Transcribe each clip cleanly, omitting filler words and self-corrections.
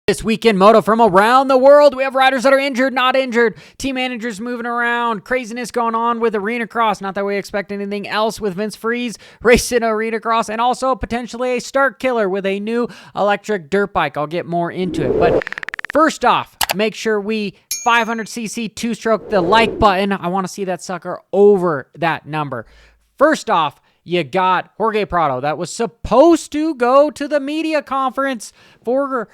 This weekend, Moto from around the world. We have riders that are injured, not injured, team managers moving around, craziness going on with Arena Cross. Not that we expect anything else with Vince Freeze racing Arena Cross, and also potentially a start killer with a new electric dirt bike. I'll get more into it. But first off, make sure we 500cc two-stroke the like button. I want to see that sucker over that number. First off, you got Jorge Prado that was supposed to go to the media conference for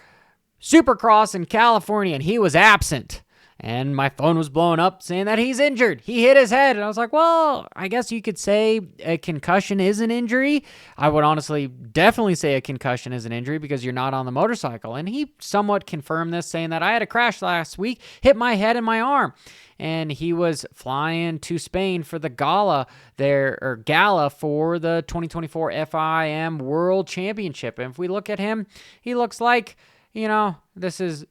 Supercross in California, and he was absent. And my phone was blowing up saying that he's injured. He hit his head. And I was like, well, I guess you could say a concussion is an injury. I would honestly definitely say a concussion is an injury because you're not on the motorcycle. And he somewhat confirmed this, saying that I had a crash last week, hit my head and my arm. And he was flying to Spain for the gala for the 2024 FIM World Championship. And if we look at him, he looks like, this is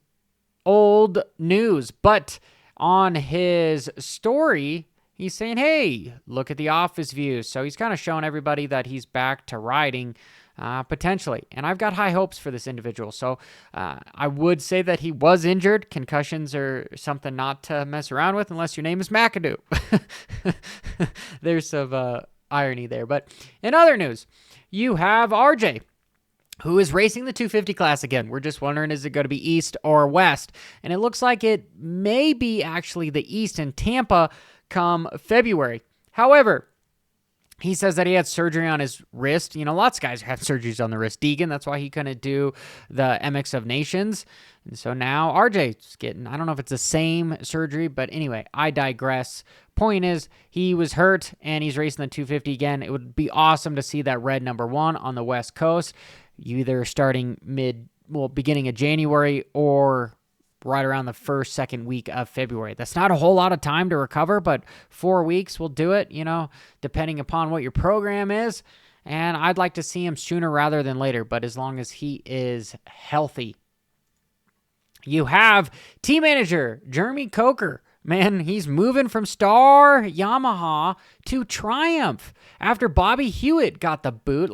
old news. But on his story, he's saying, hey, look at the office views. So he's kind of showing everybody that he's back to riding, potentially. And I've got high hopes for this individual. So I would say that he was injured. Concussions are something not to mess around with unless your name is McAdoo. There's some irony there. But in other news, you have RJ, who is racing the 250 class again. We're just wondering, is it going to be East or West? And it looks like it may be actually the East in Tampa come February. However, he says that he had surgery on his wrist. Lots of guys have surgeries on the wrist. Deegan, that's why he couldn't do the MX of Nations. And so now RJ's getting, I don't know if it's the same surgery, but anyway, I digress. Point is, he was hurt and he's racing the 250 again. It would be awesome to see that red number 1 on the West Coast. You either starting beginning of January or right around the second week of February. That's not a whole lot of time to recover, but 4 weeks will do it, depending upon what your program is. And I'd like to see him sooner rather than later, but as long as he is healthy. You have team manager Jeremy Coker. Man, he's moving from Star Yamaha to Triumph after Bobby Hewitt got the boot.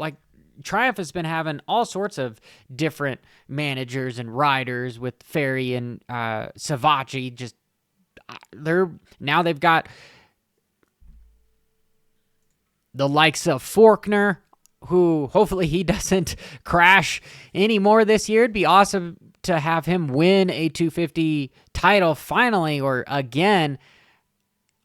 Triumph has been having all sorts of different managers and riders with Ferry and Savacci. They've got the likes of Faulkner, who hopefully he doesn't crash anymore this year. It'd be awesome to have him win a 250 title finally or again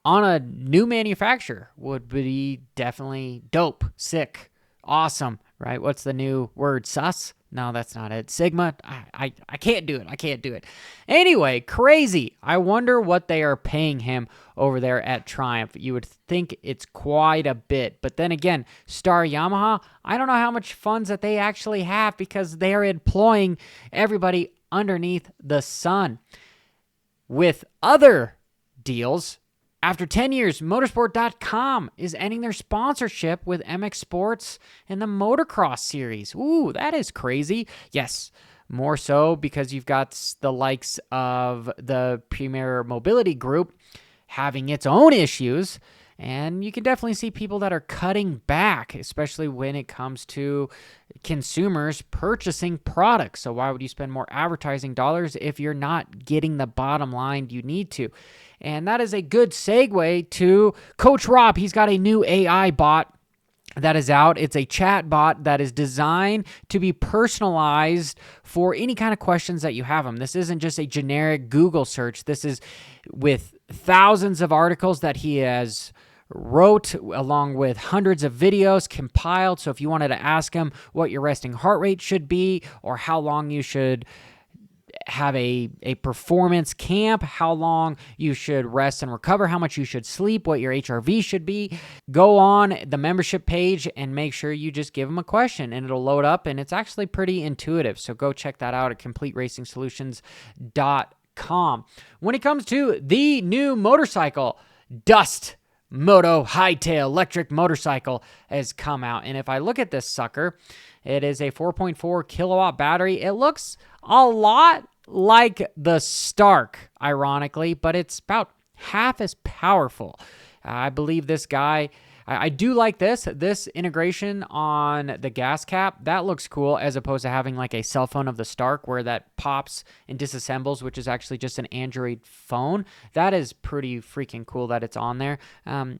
on a new manufacturer. Would be definitely dope, sick, awesome. Right? What's the new word? Sus? No, that's not it. Sigma? I can't do it. I can't do it. Anyway, crazy. I wonder what they are paying him over there at Triumph. You would think it's quite a bit. But then again, Star Yamaha, I don't know how much funds that they actually have because they are employing everybody underneath the sun. With other deals, after 10 years, motorsport.com is ending their sponsorship with MX Sports and the Motocross Series. Ooh, that is crazy. Yes, more so because you've got the likes of the Premier Mobility Group having its own issues, and you can definitely see people that are cutting back, especially when it comes to consumers purchasing products. So why would you spend more advertising dollars if you're not getting the bottom line you need to? And that is a good segue to Coach Rob. He's got a new AI bot that is out. It's a chat bot that is designed to be personalized for any kind of questions that you have them. This isn't just a generic Google search. This is with thousands of articles that he has wrote along with hundreds of videos compiled. So if you wanted to ask him what your resting heart rate should be or how long you should have a performance camp, how long you should rest and recover, how much you should sleep, what your HRV should be, go on the membership page and make sure you just give them a question and it'll load up, and it's actually pretty intuitive. So go check that out at CompleteRacingSolutions.com. When it comes to the new motorcycle, Dust Moto Hightail electric motorcycle has come out. And if I look at this sucker, it is a 4.4 kilowatt battery. It looks a lot like the Stark, ironically, but it's about half as powerful. I believe this guy I do like this integration on the gas cap. That looks cool, as opposed to having like a cell phone of the Stark where that pops and disassembles, which is actually just an Android phone. That is pretty freaking cool that it's on there.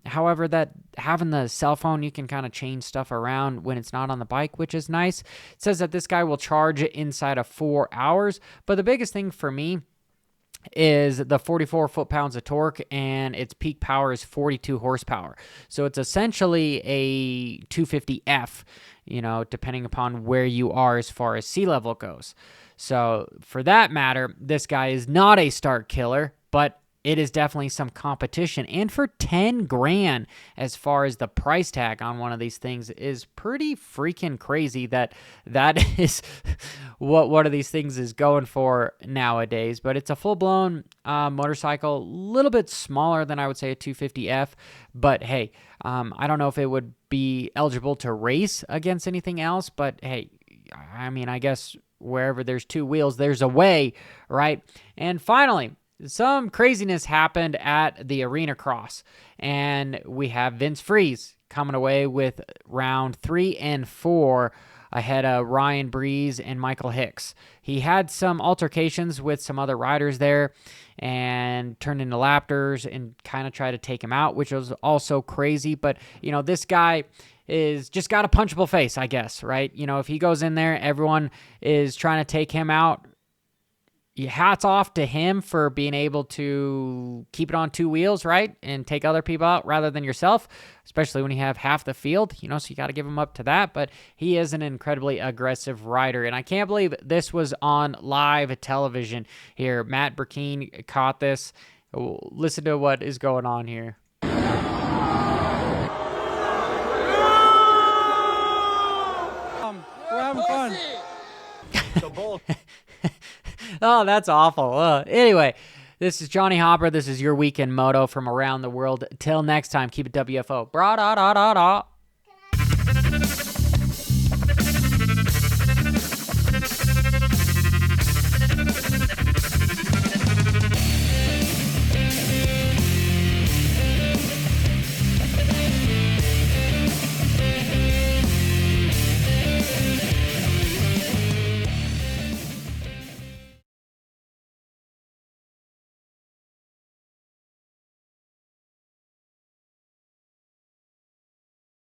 However, that having the cell phone, you can kind of change stuff around when it's not on the bike, which is nice. It says that this guy will charge it inside of 4 hours, but the biggest thing for me is the 44 foot-pounds of torque, and its peak power is 42 horsepower. So it's essentially a 250F, depending upon where you are as far as sea level goes. So for that matter, this guy is not a start killer, but it is definitely some competition. And for 10 grand, as far as the price tag on one of these things, is pretty freaking crazy that is what one of these things is going for nowadays. But it's a full-blown motorcycle, a little bit smaller than I would say a 250F. But hey, I don't know if it would be eligible to race against anything else. But hey, I mean, I guess wherever there's two wheels, there's a way, right? And finally, some craziness happened at the Arena Cross, and we have Vince Freeze coming away with round 3 and 4 ahead of Ryan Breeze and Michael Hicks. He had some altercations with some other riders there and turned into laptors and kind of tried to take him out, which was also crazy. But, this guy is just got a punchable face, I guess, right? If he goes in there, everyone is trying to take him out. Hats off to him for being able to keep it on 2 wheels, right? And take other people out rather than yourself, especially when you have half the field, so you got to give him up to that. But he is an incredibly aggressive rider. And I can't believe this was on live television here. Matt Burkeen caught this. Listen to what is going on here. We're having fun. The bull. Oh, that's awful. Anyway, this is Johnny Hopper. This is your Weekend Moto from around the world. Till next time, keep it WFO. Bra da da da da.